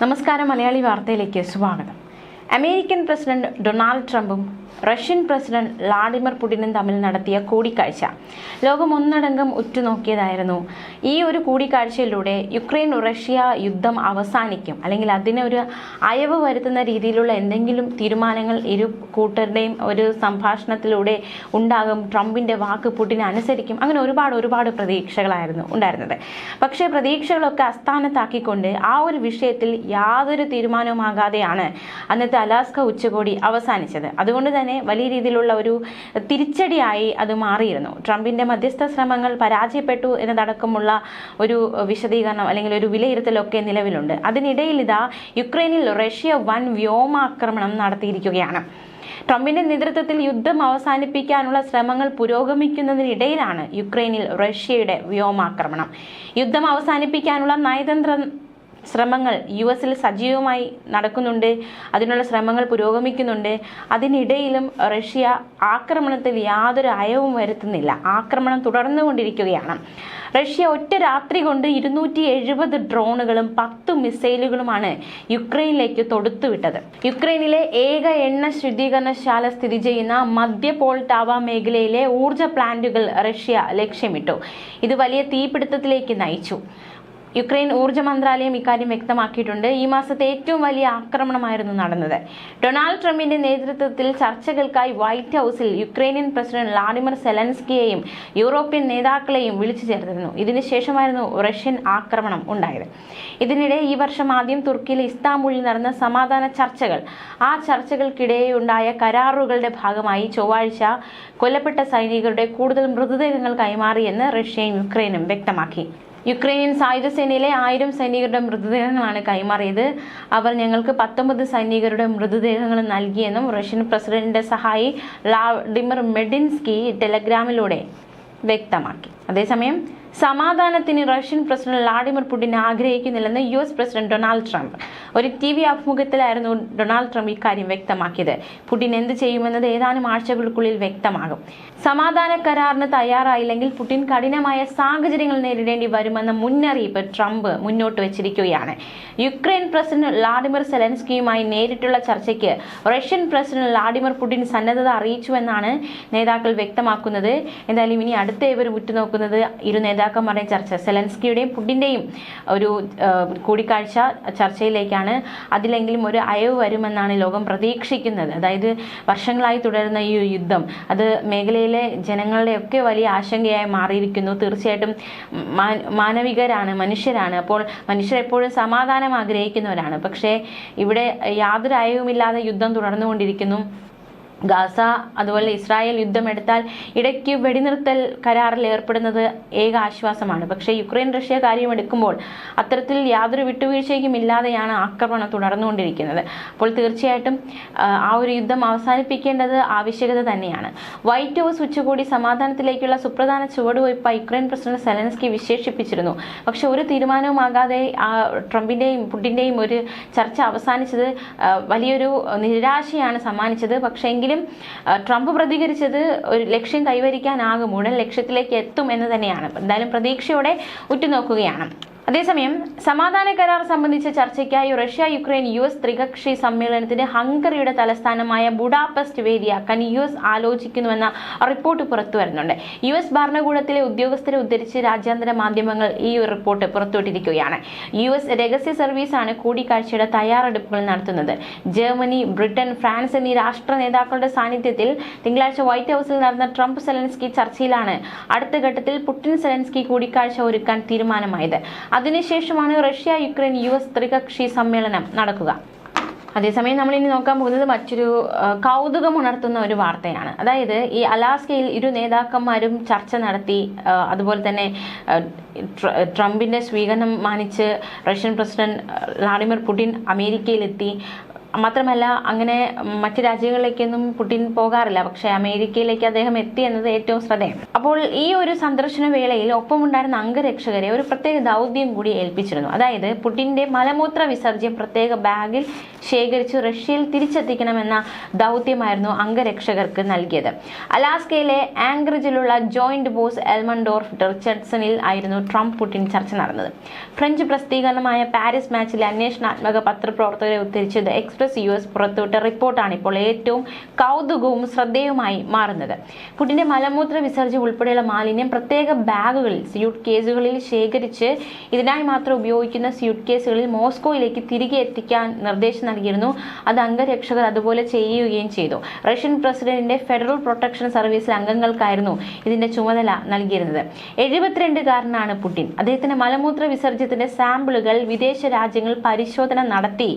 നമസ്കാരം. മലയാളി വാർത്തയിലേക്ക് സ്വാഗതം. അമേരിക്കൻ പ്രസിഡന്റ് ഡൊണാൾഡ് ട്രംപും റഷ്യൻ പ്രസിഡന്റ് വ്ളാഡിമിർ പുടിനും തമ്മിൽ നടത്തിയ കൂടിക്കാഴ്ച ലോകം ഒന്നടങ്കം ഉറ്റുനോക്കിയതായിരുന്നു. ഈ ഒരു കൂടിക്കാഴ്ചയിലൂടെ യുക്രൈൻ റഷ്യ യുദ്ധം അവസാനിക്കും, അല്ലെങ്കിൽ അതിനൊരു അയവ് വരുത്തുന്ന രീതിയിലുള്ള എന്തെങ്കിലും തീരുമാനങ്ങൾ ഇരു കൂട്ടരുടെയും ഒരു സംഭാഷണത്തിലൂടെ ഉണ്ടാകും. ട്രംപിന്റെ വാക്ക് പുടിനെ അനുസരിക്കും. അങ്ങനെ ഒരുപാട് പ്രതീക്ഷകളായിരുന്നു ഉണ്ടായിരുന്നത്. പക്ഷേ പ്രതീക്ഷകളൊക്കെ അസ്ഥാനത്താക്കിക്കൊണ്ട് ആ ഒരു വിഷയത്തിൽ യാതൊരു തീരുമാനവുമാകാതെയാണ് അന്നത്തെ അലാസ്ക ഉച്ചകോടി അവസാനിച്ചത്. അതുകൊണ്ട് തന്നെ വലിയ രീതിയിലുള്ള ഒരു തിരിച്ചടിയായി അത് മാറിയിരുന്നു. ട്രംപിന്റെ മധ്യസ്ഥ ശ്രമങ്ങൾ പരാജയപ്പെട്ടു എന്നതടക്കമുള്ള ഒരു വിശദീകരണം അല്ലെങ്കിൽ ഒരു വിലയിരുത്തലൊക്കെ നിലവിലുണ്ട്. അതിനിടയിൽ ഇതാ യുക്രൈനിൽ റഷ്യ വൻ വ്യോമാക്രമണം നടത്തിയിരിക്കുകയാണ്. ട്രംപിന്റെ നേതൃത്വത്തിൽ യുദ്ധം അവസാനിപ്പിക്കാനുള്ള ശ്രമങ്ങൾ പുരോഗമിക്കുന്നതിനിടയിലാണ് യുക്രൈനിൽ റഷ്യയുടെ വ്യോമാക്രമണം. യുദ്ധം അവസാനിപ്പിക്കാനുള്ള നയതന്ത്ര ശ്രമങ്ങൾ US സജീവമായി നടക്കുന്നുണ്ട്. അതിനുള്ള ശ്രമങ്ങൾ പുരോഗമിക്കുന്നുണ്ട്. അതിനിടയിലും റഷ്യ ആക്രമണത്തിൽ യാതൊരു അയവും വരുത്തുന്നില്ല. ആക്രമണം തുടർന്നുകൊണ്ടിരിക്കുകയാണ്. റഷ്യ ഒറ്റ രാത്രി കൊണ്ട് 270 ഡ്രോണുകളും 10 മിസൈലുകളുമാണ് യുക്രൈനിലേക്ക് തൊടുത്തുവിട്ടത്. യുക്രൈനിലെ ഏക എണ്ണ ശുദ്ധീകരണശാല സ്ഥിതി ചെയ്യുന്ന മധ്യ പോൾട്ടാവ മേഖലയിലെ ഊർജ പ്ലാന്റുകൾ റഷ്യ ലക്ഷ്യമിട്ടു. ഇത് വലിയ തീപിടുത്തത്തിലേക്ക് നയിച്ചു. യുക്രൈൻ ഊർജ്ജ മന്ത്രാലയം ഇക്കാര്യം വ്യക്തമാക്കിയിട്ടുണ്ട്. ഈ മാസത്തെ ഏറ്റവും വലിയ ആക്രമണമായിരുന്നു നടന്നത്. ഡൊണാൾഡ് ട്രംപിന്റെ നേതൃത്വത്തിൽ ചർച്ചകൾക്കായി വൈറ്റ് ഹൗസിൽ യുക്രൈനിയൻ പ്രസിഡന്റ് വ്ളാഡിമിർ സെലൻസ്കിയെയും യൂറോപ്യൻ നേതാക്കളെയും വിളിച്ചു ചേർത്തിരുന്നു. ഇതിനുശേഷമായിരുന്നു റഷ്യൻ ആക്രമണം ഉണ്ടായത്. ഇതിനിടെ ഈ വർഷം ആദ്യം തുർക്കിയിലെ ഇസ്താംബൂളിൽ നടന്ന സമാധാന ചർച്ചകൾ, ആ ചർച്ചകൾക്കിടെയുണ്ടായ കരാറുകളുടെ ഭാഗമായി ചൊവ്വാഴ്ച കൊല്ലപ്പെട്ട സൈനികരുടെ കൂടുതൽ മൃതദേഹങ്ങൾ കൈമാറിയെന്ന് റഷ്യയും യുക്രൈനും വ്യക്തമാക്കി. യുക്രൈനിയൻ സായുധ സേനയിലെ 1000 സൈനികരുടെ മൃതദേഹങ്ങളാണ് കൈമാറിയത്. അവർ ഞങ്ങൾക്ക് 19 സൈനികരുടെ മൃതദേഹങ്ങൾ നൽകിയെന്നും റഷ്യൻ പ്രസിഡന്റിന്റെ സഹായി വ്ളാഡിമിർ മെഡിൻസ്കി ടെലഗ്രാമിലൂടെ വ്യക്തമാക്കി. അതേസമയം സമാധാനത്തിന് റഷ്യൻ പ്രസിഡന്റ് വ്ളാഡിമിർ പുടിൻ ആഗ്രഹിക്കുന്നില്ലെന്ന് US പ്രസിഡന്റ് ഡൊണാൾഡ് ട്രംപ്. ഒരു TV അഭിമുഖത്തിലായിരുന്നു ഡൊണാൾഡ് ട്രംപ് ഇക്കാര്യം വ്യക്തമാക്കിയത്. പുടിൻ എന്ത് ചെയ്യുമെന്നത് ഏതാനും ആഴ്ചകൾക്കുള്ളിൽ വ്യക്തമാകും. സമാധാന കരാറിന് തയ്യാറായില്ലെങ്കിൽ പുടിൻ കഠിനമായ സാഹചര്യങ്ങൾ നേരിടേണ്ടി വരുമെന്ന മുന്നറിയിപ്പ് ട്രംപ് മുന്നോട്ട് വെച്ചിരിക്കുകയാണ്. യുക്രൈൻ പ്രസിഡന്റ് വ്ളാഡിമിർ സെലൻസ്കിയുമായി നേരിട്ടുള്ള ചർച്ചയ്ക്ക് റഷ്യൻ പ്രസിഡന്റ് വ്ളാഡിമിർ പുടിൻ സന്നദ്ധത അറിയിച്ചുവെന്നാണ് നേതാക്കൾ വ്യക്തമാക്കുന്നത്. എന്തായാലും ഇനി അടുത്ത ഇവർ ഉറ്റുനോക്കുന്നത് ഇരു നേതാക്കന്മാരുടെ ചർച്ച, സെലൻസ്കിയുടെയും പുടിന്റെയും ഒരു കൂടിക്കാഴ്ച ചർച്ചയിലേക്കാണ്. അതിലെങ്കിലും ഒരു അയവ് വരുമെന്നാണ് ലോകം പ്രതീക്ഷിക്കുന്നത്. അതായത് വർഷങ്ങളായി തുടരുന്ന ഈ യുദ്ധം അത് മേഖലയിലെ ജനങ്ങളുടെ ഒക്കെ വലിയ ആശങ്കയായി മാറിയിരിക്കുന്നു. തീർച്ചയായിട്ടും മാനവികരാണ്, മനുഷ്യരാണ്. അപ്പോൾ മനുഷ്യർ എപ്പോഴും സമാധാനം ആഗ്രഹിക്കുന്നവരാണ്. പക്ഷേ ഇവിടെ യാതൊരു അയവുമില്ലാതെ യുദ്ധം തുടർന്നുകൊണ്ടിരിക്കുന്നു. ഗാസ അതുപോലെ ഇസ്രായേൽ യുദ്ധമെടുത്താൽ ഇടയ്ക്ക് വെടിനിർത്തൽ കരാറിൽ ഏർപ്പെടുന്നത് ഏക ആശ്വാസമാണ്. പക്ഷേ യുക്രൈൻ റഷ്യ കാര്യമെടുക്കുമ്പോൾ അത്തരത്തിൽ യാതൊരു വിട്ടുവീഴ്ചയ്ക്കും ഇല്ലാതെയാണ് ആക്രമണം തുടർന്നുകൊണ്ടിരിക്കുന്നത്. അപ്പോൾ തീർച്ചയായിട്ടും ആ ഒരു യുദ്ധം അവസാനിപ്പിക്കേണ്ടത് ആവശ്യകത തന്നെയാണ്. വൈറ്റ് ഹൗസ് ഉച്ചകോടി സമാധാനത്തിലേക്കുള്ള സുപ്രധാന ചുവടുവയ്പായി യുക്രൈൻ പ്രസിഡന്റ് സെലൻസ്കി വിശേഷിപ്പിച്ചിരുന്നു. പക്ഷെ ഒരു തീരുമാനവുമാകാതെ ട്രംപിന്റെയും പുടിന്റെയും ഒരു ചർച്ച അവസാനിച്ചത് വലിയൊരു നിരാശയാണ് സമ്മാനിച്ചത്. പക്ഷേ ട്രംപ് പ്രതികരിച്ചത് ഒരു ലക്ഷ്യം കൈവരിക്കാനാകും, ഉടൻ ലക്ഷ്യത്തിലേക്ക് എത്തും എന്ന് തന്നെയാണ്. എന്തായാലും പ്രതീക്ഷയോടെ ഉറ്റുനോക്കുകയാണ്. അതേസമയം സമാധാന കരാർ സംബന്ധിച്ച ചർച്ചയ്ക്കായി റഷ്യ യുക്രൈൻ US ത്രികക്ഷി സമ്മേളനത്തിന് ഹംഗറിയുടെ തലസ്ഥാനമായ ബുഡാപെസ്റ്റ് വേദിയാക്കാൻ US ആലോചിക്കുന്നുവെന്ന റിപ്പോർട്ട് പുറത്തു വരുന്നുണ്ട്. US ഭരണകൂടത്തിലെ ഉദ്യോഗസ്ഥരെ ഉദ്ധരിച്ച് രാജ്യാന്തര മാധ്യമങ്ങൾ ഈ റിപ്പോർട്ട് പുറത്തുവിട്ടിരിക്കുകയാണ്. US രഹസ്യ സർവീസാണ് കൂടിക്കാഴ്ചയുടെ തയ്യാറെടുപ്പുകൾ നടത്തുന്നത്. ജർമ്മനി, ബ്രിട്ടൻ, ഫ്രാൻസ് എന്നീ രാഷ്ട്ര നേതാക്കളുടെ സാന്നിധ്യത്തിൽ തിങ്കളാഴ്ച വൈറ്റ് ഹൗസിൽ നടന്ന ട്രംപ് സെലൻസ്കി ചർച്ചയിലാണ് അടുത്ത ഘട്ടത്തിൽ പുടിൻ സെലൻസ്കി കൂടിക്കാഴ്ച ഒരുക്കാൻ തീരുമാനമായത്. അതിനുശേഷമാണ് റഷ്യ യുക്രൈൻ US ത്രികക്ഷി സമ്മേളനം നടക്കുക. അതേസമയം നമ്മൾ ഇനി നോക്കാൻ പോകുന്നത് മറ്റൊരു കൗതുകമുണർത്തുന്ന ഒരു വാർത്തയാണ്. അതായത് ഈ അലാസ്കയിൽ ഇരു നേതാക്കന്മാരും ചർച്ച നടത്തി. അതുപോലെ തന്നെ ട്രംപിന്റെ സ്വീകരണം മാനിച്ച് റഷ്യൻ പ്രസിഡന്റ് വ്ളാഡിമിർ പുടിൻ അമേരിക്കയിലെത്തി. മാത്രമല്ല അങ്ങനെ മറ്റ് രാജ്യങ്ങളിലേക്കൊന്നും പുടിൻ പോകാറില്ല. പക്ഷേ അമേരിക്കയിലേക്ക് അദ്ദേഹം എത്തി എന്നത് ഏറ്റവും ശ്രദ്ധേയം. അപ്പോൾ ഈ ഒരു സന്ദർശന വേളയിൽ ഒപ്പമുണ്ടായിരുന്ന അംഗരക്ഷകരെ ഒരു പ്രത്യേക ദൗത്യം കൂടി ഏൽപ്പിച്ചിരുന്നു. അതായത് പുടിന്റെ മലമൂത്ര വിസർജ്യം പ്രത്യേക ബാഗിൽ ശേഖരിച്ച് റഷ്യയിൽ തിരിച്ചെത്തിക്കണമെന്ന ദൗത്യമായിരുന്നു അംഗരക്ഷകർക്ക് നൽകിയത്. അലാസ്കയിലെ ആംഗ്രിജിലുള്ള ജോയിന്റ് ബോസ് എൽമൻഡോർഫ് റിച്ചർഡ്സണിൽ ആയിരുന്നു ട്രംപ് പുടിൻ ചർച്ച നടന്നത്. ഫ്രഞ്ച് പ്രസിദ്ധീകരണമായ പാരീസ് മാച്ചിലെ അന്വേഷണാത്മക പത്രപ്രവർത്തകരെ ഉദ്ധരിച്ച് ദ എക്സ്പ്രസ് US പുറത്തുവിട്ട റിപ്പോർട്ടാണ് ഇപ്പോൾ ഏറ്റവും കൗതുകവും ശ്രദ്ധേയവുമായി മാറുന്നത്. പുടിന്റെ മലമൂത്ര വിസർജ്യം ഉൾപ്പെടെയുള്ള മാലിന്യം പ്രത്യേക ബാഗുകളിൽ സ്യൂട്ട് കേസുകളിൽ ശേഖരിച്ച് ഇതിനായി മാത്രം ഉപയോഗിക്കുന്ന സ്യൂട്ട് കേസുകളിൽ മോസ്കോയിലേക്ക് തിരികെ എത്തിക്കാൻ നിർദ്ദേശം നൽകിയിരുന്നു. അത് അംഗരക്ഷകർ അതുപോലെ ചെയ്യുകയും ചെയ്തു. റഷ്യൻ പ്രസിഡന്റിന്റെ ഫെഡറൽ പ്രൊട്ടക്ഷൻ സർവീസിലെ അംഗങ്ങൾക്കായിരുന്നു ഇതിന്റെ ചുമതല നൽകിയിരുന്നത്. 72കാരനാണ് പുടിൻ. അദ്ദേഹത്തിന്റെ മലമൂത്ര വിസർജ്യത്തിന്റെ സാമ്പിളുകൾ വിദേശ രാജ്യങ്ങൾ പരിശോധന നടത്തി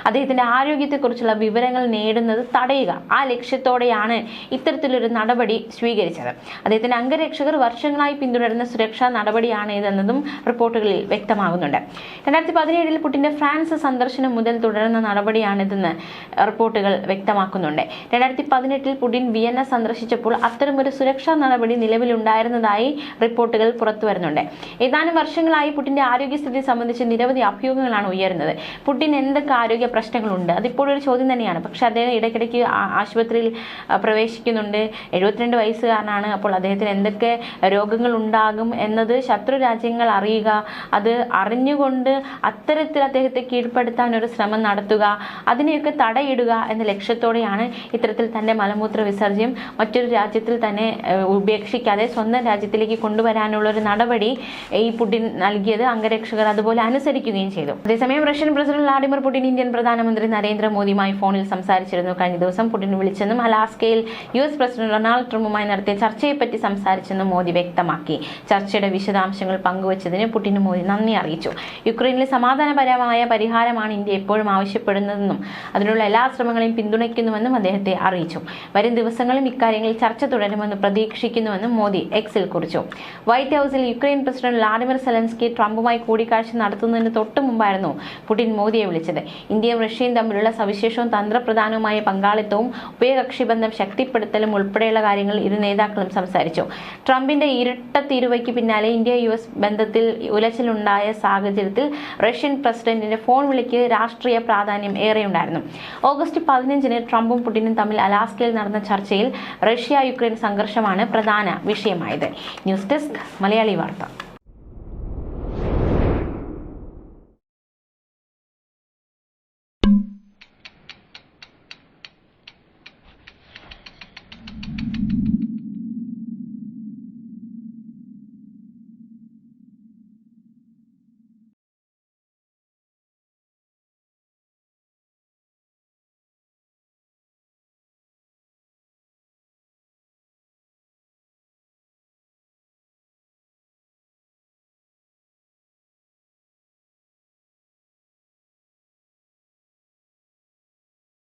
അദ്ദേഹത്തിന്റെ ആരോഗ്യത്തെക്കുറിച്ചുള്ള വിവരങ്ങൾ നേടുന്നത് തടയുക. ആ ലക്ഷ്യത്തോടെയാണ് ഇത്തരത്തിലൊരു നടപടി സ്വീകരിച്ചത്. അദ്ദേഹത്തിന്റെ അംഗരക്ഷകർ വർഷങ്ങളായി പിന്തുടരുന്ന സുരക്ഷാ നടപടിയാണ് ഇതെന്നതും റിപ്പോർട്ടുകളിൽ വ്യക്തമാകുന്നുണ്ട്. 2017 പുടിന്റെ ഫ്രാൻസ് സന്ദർശനം മുതൽ തുടരുന്ന നടപടിയാണിതെന്ന് റിപ്പോർട്ടുകൾ വ്യക്തമാക്കുന്നുണ്ട്. 2018 പുടിൻ വിയന്ന സന്ദർശിച്ചപ്പോൾ അത്തരമൊരു സുരക്ഷാ നടപടി നിലവിലുണ്ടായിരുന്നതായി റിപ്പോർട്ടുകൾ പുറത്തുവരുന്നുണ്ട്. ഏതാനും വർഷങ്ങളായി പുടിന്റെ ആരോഗ്യസ്ഥിതി സംബന്ധിച്ച് നിരവധി അഭ്യൂഹങ്ങളാണ് ഉയരുന്നത്. പുടിൻ എന്തൊക്കെ ആരോഗ്യ പ്രശ്നങ്ങളുണ്ട്, അതിപ്പോഴൊരു ചോദ്യം തന്നെയാണ്. പക്ഷെ അദ്ദേഹം ഇടയ്ക്കിടയ്ക്ക് ആശുപത്രിയിൽ പ്രവേശിക്കുന്നുണ്ട്. 72 വയസ്സുകാരനാണ്. അപ്പോൾ അദ്ദേഹത്തിന് എന്തൊക്കെ രോഗങ്ങൾ ഉണ്ടാകും എന്നത് ശത്രു രാജ്യങ്ങൾ അറിയുക, അത് അറിഞ്ഞുകൊണ്ട് അത്തരത്തിൽ അദ്ദേഹത്തെ കീഴ്പ്പെടുത്താൻ ഒരു ശ്രമം നടത്തുക, അതിനെയൊക്കെ തടയിടുക എന്ന ലക്ഷ്യത്തോടെയാണ് ഇത്തരത്തിൽ തന്റെ മലമൂത്ര വിസർജ്യം മറ്റൊരു രാജ്യത്തിൽ തന്നെ ഉപേക്ഷിക്കാതെ സ്വന്തം രാജ്യത്തിലേക്ക് കൊണ്ടുവരാനുള്ള ഒരു നടപടി ഈ പുടിൻ നൽകിയത്. അംഗരക്ഷകർ അതുപോലെ അനുസരിക്കുകയും ചെയ്തു. അതേസമയം Russian president Vladimir Putin Indian പ്രധാനമന്ത്രി നരേന്ദ്രമോദിയുമായി ഫോണിൽ സംസാരിച്ചിരുന്നു. കഴിഞ്ഞ ദിവസം പുടിൻ വിളിച്ചെന്നും അലാസ്കയിൽ US പ്രസിഡന്റ് ഡൊണാൾഡ് ട്രംപുമായി നടത്തിയ ചർച്ചയെപ്പറ്റി സംസാരിച്ചെന്നും മോദി വ്യക്തമാക്കി. ചർച്ചയുടെ വിശദാംശങ്ങൾ പങ്കുവച്ചതിന് പുടിന് മോദി നന്ദി അറിയിച്ചു. യുക്രൈനിലെ സമാധാനപരമായ പരിഹാരമാണ് ഇന്ത്യ എപ്പോഴും ആവശ്യപ്പെടുന്നതെന്നും അതിനുള്ള എല്ലാ ശ്രമങ്ങളെയും പിന്തുണയ്ക്കുന്നുവെന്നും അദ്ദേഹത്തെ അറിയിച്ചു. വരും ദിവസങ്ങളും ഇക്കാര്യങ്ങളിൽ ചർച്ച തുടരുമെന്ന് പ്രതീക്ഷിക്കുന്നുവെന്നും മോദി എക്സിൽ കുറിച്ചു. വൈറ്റ് ഹൌസിൽ യുക്രൈൻ പ്രസിഡന്റ് വ്ളാഡിമിർ സെലൻസ്കി ട്രംപുമായി കൂടിക്കാഴ്ച നടത്തുന്നതിന് തൊട്ടു മുമ്പായിരുന്നു പുടിൻ മോദിയെ വിളിച്ചത്. ഇന്ത്യയും റഷ്യയും തമ്മിലുള്ള സവിശേഷവും തന്ത്രപ്രധാനവുമായ പങ്കാളിത്തവും ഉഭയകക്ഷി ബന്ധം ശക്തിപ്പെടുത്തലും ഉൾപ്പെടെയുള്ള കാര്യങ്ങൾ ഇരു നേതാക്കളും സംസാരിച്ചു. ട്രംപിന്റെ ഇരട്ട തീരുവയ്ക്ക് പിന്നാലെ ഇന്ത്യ US ബന്ധത്തിൽ ഉലച്ചിലുണ്ടായ സാഹചര്യത്തിൽ റഷ്യൻ പ്രസിഡന്റിന്റെ ഫോൺ വിളിക്ക് രാഷ്ട്രീയ പ്രാധാന്യം ഏറെയുണ്ടായിരുന്നു. ഓഗസ്റ്റ് 15-ന് ട്രംപും പുടിനും തമ്മിൽ അലാസ്കയിൽ നടന്ന ചർച്ചയിൽ റഷ്യ യുക്രൈൻ സംഘർഷമാണ് പ്രധാന വിഷയമായത്. ന്യൂസ് ഡെസ്ക് മലയാളി വാർത്ത.